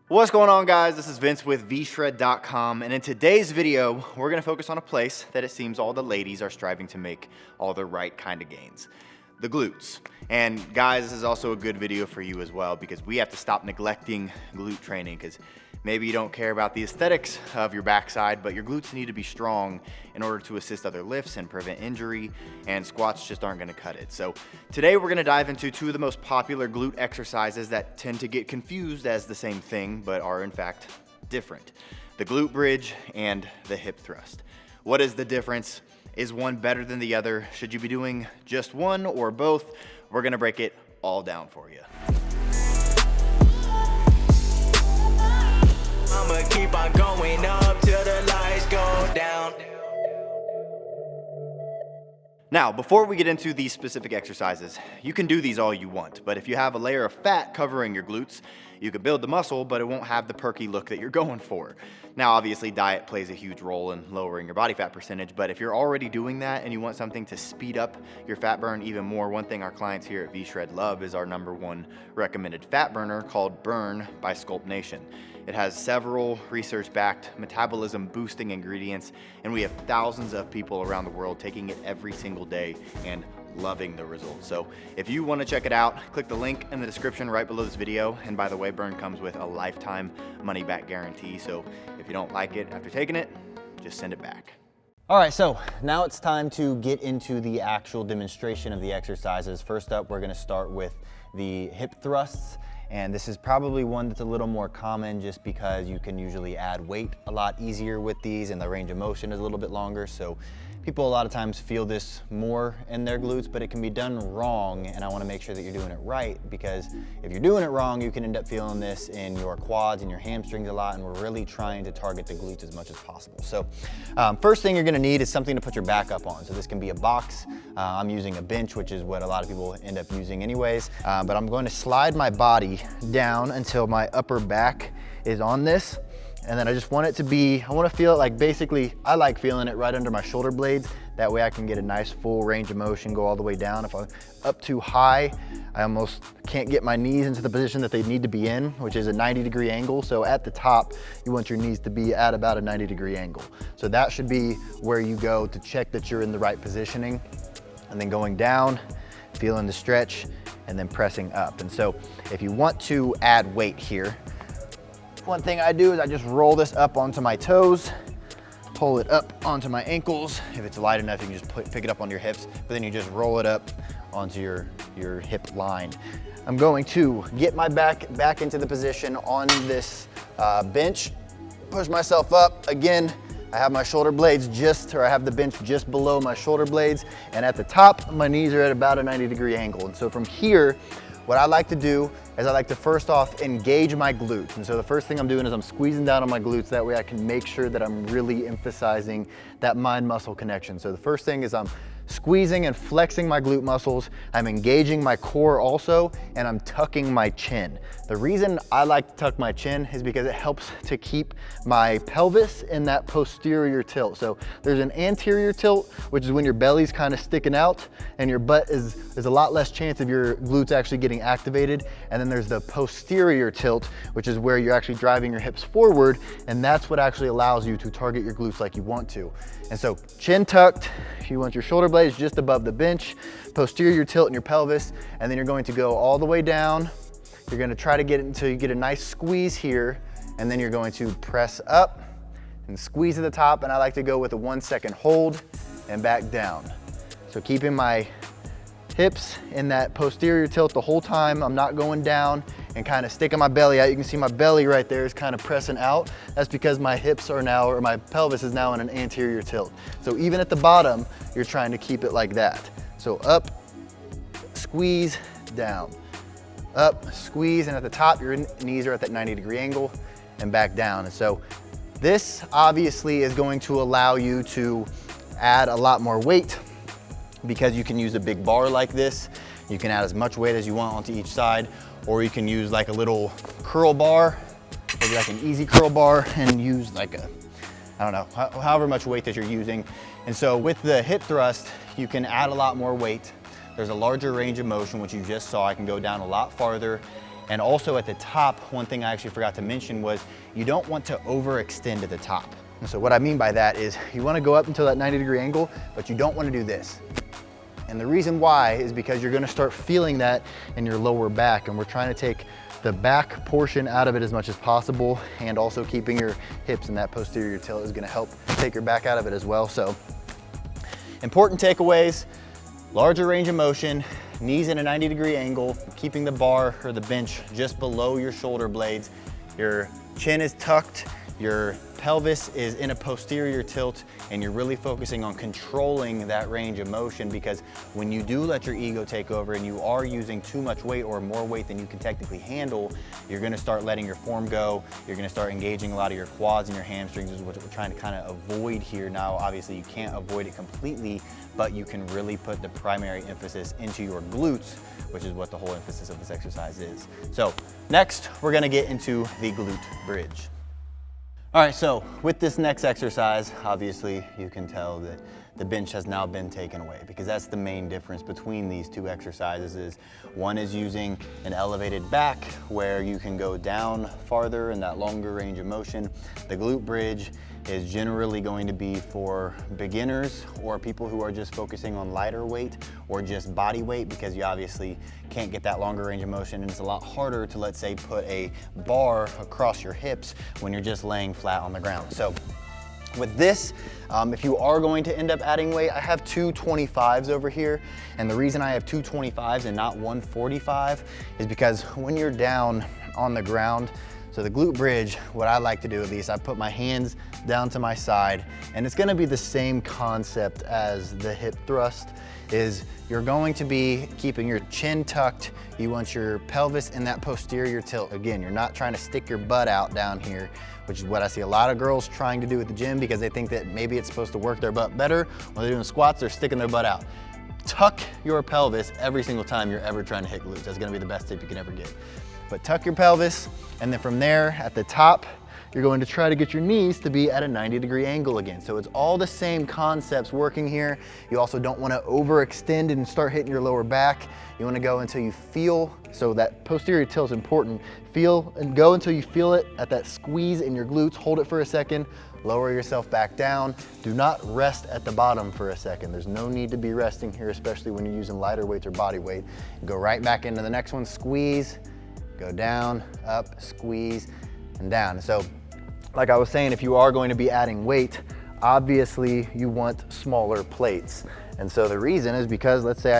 What's going on, guys? This is Vince with VShred.com, and in today's video, we're going to focus on a place that it seems all the ladies are striving to make all the right kind of gains: the glutes. And guys, this is also a good video for you as well, because we have to stop neglecting glute training, because maybe you don't care about the aesthetics of your backside, but your glutes need to be strong in order to assist other lifts and prevent injury, and squats just aren't going to cut it. So today we're going to dive into two of the most popular glute exercises that tend to get confused as the same thing, but are in fact different: the glute bridge and the hip thrust. What is the difference? Is one better than the other? Should you be doing just one or both? We're gonna break it all down for you. I'ma keep on going up till the lights go down. Now, before we get into these specific exercises, you can do these all you want, but if you have a layer of fat covering your glutes, you can build the muscle, but it won't have the perky look that you're going for. Now, obviously, diet plays a huge role in lowering your body fat percentage, but if you're already doing that and you want something to speed up your fat burn even more, one thing our clients here at VShred love is our #1 recommended fat burner called Burn by Sculpt Nation. It has several research-backed metabolism-boosting ingredients, and we have thousands of people around the world taking it every single day and loving the results. So if you want to check it out, click the link in the description right below this video. And by the way, Burn comes with a lifetime money-back guarantee, so if you don't like it after taking it, just send it back. All right, so now it's time to get into the actual demonstration of the exercises. First up, we're gonna start with the hip thrusts. And this is probably one that's a little more common just because you can usually add weight a lot easier with these, and the range of motion is a little bit longer. So people a lot of times feel this more in their glutes, but it can be done wrong, and I wanna make sure that you're doing it right, because if you're doing it wrong, you can end up feeling this in your quads and your hamstrings a lot, and we're really trying to target the glutes as much as possible. So first thing you're gonna need is something to put your back up on. So this can be a box. I'm using a bench, which is what a lot of people end up using anyways, but I'm going to slide my body down until my upper back is on this. And then I just want it to be, I want to feel it like, basically, I like feeling it right under my shoulder blades. That way I can get a nice full range of motion, go all the way down. If I'm up too high, I almost can't get my knees into the position that they need to be in, which is a 90-degree angle. So at the top, you want your knees to be at about a 90-degree angle. So that should be where you go to check that you're in the right positioning. And then going down, feeling the stretch, and then pressing up. And so if you want to add weight here, one thing I do is I just roll this up onto my toes, pull it up onto my ankles. If it's light enough, you can just pick it up on your hips, but then you just roll it up onto your hip line. I'm going to get my back into the position on this bench, push myself up. Again, I have my shoulder blades I have the bench just below my shoulder blades, and at the top, my knees are at about a 90-degree angle. And so from here, what I like to do is I like to first off engage my glutes. And so the first thing I'm doing is I'm squeezing down on my glutes. That way I can make sure that I'm really emphasizing that mind-muscle connection. So the first thing is I'm squeezing and flexing my glute muscles. I'm engaging my core also, and I'm tucking my chin. The reason I like to tuck my chin is because it helps to keep my pelvis in that posterior tilt. So there's an anterior tilt, which is when your belly's kind of sticking out and your butt is a lot less chance of your glutes actually getting activated. And then there's the posterior tilt, which is where you're actually driving your hips forward, and that's what actually allows you to target your glutes like you want to. And so chin tucked, you want your shoulder blades just above the bench, posterior tilt in your pelvis, and then you're going to go all the way down. You're going to try to get it until you get a nice squeeze here, and then you're going to press up and squeeze at the top, and I like to go with a 1-second hold and back down. So keeping my hips in that posterior tilt the whole time. I'm not going down and kind of sticking my belly out. You can see my belly right there is kind of pressing out. That's because my hips are now, or my pelvis is now in an anterior tilt. So even at the bottom, you're trying to keep it like that. So up, squeeze, down. Up, squeeze, and at the top, your knees are at that 90-degree angle, and back down. And so this obviously is going to allow you to add a lot more weight, because you can use a big bar like this. You can add as much weight as you want onto each side, or you can use like a little curl bar, maybe like an easy curl bar, and use like a, I don't know, however much weight that you're using. And so with the hip thrust, you can add a lot more weight. There's a larger range of motion, which you just saw. I can go down a lot farther, And also at the top, one thing I actually forgot to mention was you don't want to overextend at the top. And so what I mean by that is you want to go up until that 90-degree angle, but you don't want to do this. And the reason why is because you're going to start feeling that in your lower back, and we're trying to take the back portion out of it as much as possible, and also keeping your hips in that posterior tilt is going to help take your back out of it as well. So important takeaways: larger range of motion, knees in a 90-degree angle, keeping the bar or the bench just below your shoulder blades. Your chin is tucked, your pelvis is in a posterior tilt, and you're really focusing on controlling that range of motion, because when you do let your ego take over and you are using too much weight or more weight than you can technically handle, you're gonna start letting your form go. You're gonna start engaging a lot of your quads and your hamstrings, is what we're trying to kind of avoid here. Now, obviously you can't avoid it completely, but you can really put the primary emphasis into your glutes, which is what the whole emphasis of this exercise is. So next, we're gonna get into the glute bridge. All right, so with this next exercise, obviously you can tell that the bench has now been taken away, because that's the main difference between these two exercises. Is one is using an elevated back where you can go down farther in that longer range of motion. The glute bridge is generally going to be for beginners or people who are just focusing on lighter weight or just body weight, because you obviously can't get that longer range of motion, and it's a lot harder to, let's say, put a bar across your hips when you're just laying flat on the ground. So with this, if you are going to end up adding weight, I have two 25s over here. And the reason I have two 25s and not one 45 is because when you're down on the ground, so the glute bridge, what I like to do at least, I put my hands down to my side, and it's gonna be the same concept as the hip thrust. Is you're going to be keeping your chin tucked. You want your pelvis in that posterior tilt. Again, you're not trying to stick your butt out down here, which is what I see a lot of girls trying to do at the gym, because they think that maybe it's supposed to work their butt better. When they're doing squats, they're sticking their butt out. Tuck your pelvis every single time you're ever trying to hit glutes. That's gonna be the best tip you can ever get. But tuck your pelvis, and then from there at the top, you're going to try to get your knees to be at a 90-degree angle again. So it's all the same concepts working here. You also don't want to overextend and start hitting your lower back. You want to go until you feel, so that posterior tilt is important. Feel and go until you feel it at that squeeze in your glutes. Hold it for a second, lower yourself back down. Do not rest at the bottom for a second. There's no need to be resting here, especially when you're using lighter weights or body weight. Go right back into the next one, squeeze, go down, up, squeeze, and down. So like I was saying, if you are going to be adding weight, obviously you want smaller plates. And so the reason is because, let's say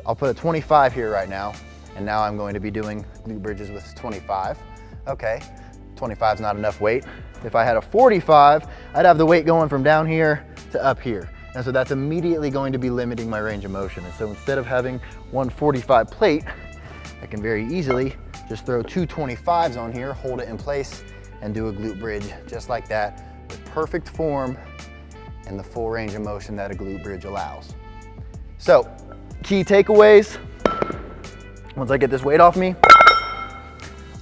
I'll put a 25 here right now, and now I'm going to be doing glute bridges with 25. Okay, 25 is not enough weight. If I had a 45, I'd have the weight going from down here to up here. And so that's immediately going to be limiting my range of motion. And so instead of having one 45 plate, I can very easily just throw two 25s on here, hold it in place, and do a glute bridge just like that, with perfect form and the full range of motion that a glute bridge allows. So, key takeaways, once I get this weight off me,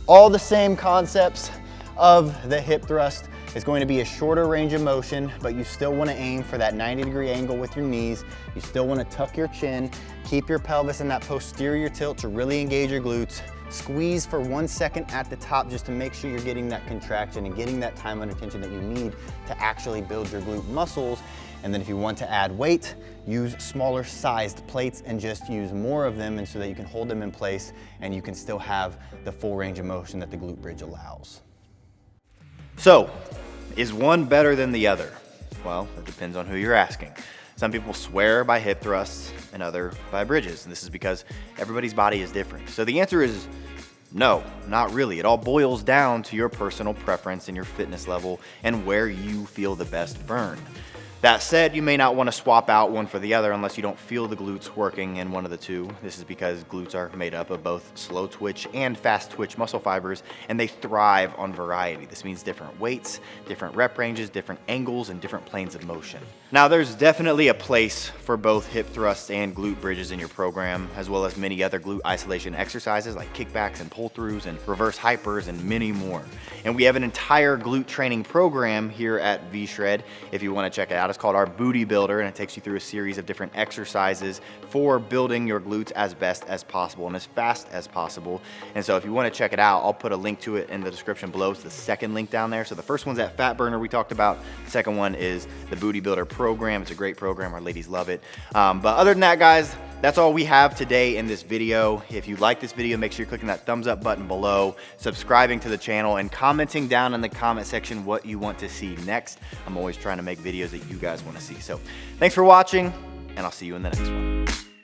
all the same concepts of the hip thrust. It's going to be a shorter range of motion, but you still want to aim for that 90-degree angle with your knees. You still want to tuck your chin, keep your pelvis in that posterior tilt to really engage your glutes. Squeeze for 1 second at the top just to make sure you're getting that contraction and getting that time under tension that you need to actually build your glute muscles. And then if you want to add weight, use smaller sized plates and just use more of them, and so that you can hold them in place and you can still have the full range of motion that the glute bridge allows. So, is one better than the other? Well, it depends on who you're asking. Some people swear by hip thrusts and other by bridges, and this is because everybody's body is different. So the answer is no, not really. It all boils down to your personal preference and your fitness level and where you feel the best burn. That said, you may not want to swap out one for the other unless you don't feel the glutes working in one of the two. This is because glutes are made up of both slow twitch and fast twitch muscle fibers, and they thrive on variety. This means different weights, different rep ranges, different angles, and different planes of motion. Now, there's definitely a place for both hip thrusts and glute bridges in your program, as well as many other glute isolation exercises like kickbacks and pull-throughs and reverse hypers and many more. And we have an entire glute training program here at VShred if you want to check it out, is called our Booty Builder, and it takes you through a series of different exercises for building your glutes as best as possible and as fast as possible. And so if you want to check it out, I'll put a link to it in the description below. It's the second link down there. So the first one's that fat burner we talked about. The second one is the Booty Builder program. It's a great program. Our ladies love it. But other than that, guys, that's all we have today in this video. If you like this video, make sure you're clicking that thumbs up button below, subscribing to the channel, and commenting down in the comment section what you want to see next. I'm always trying to make videos that you guys want to see. So thanks for watching, and I'll see you in the next one.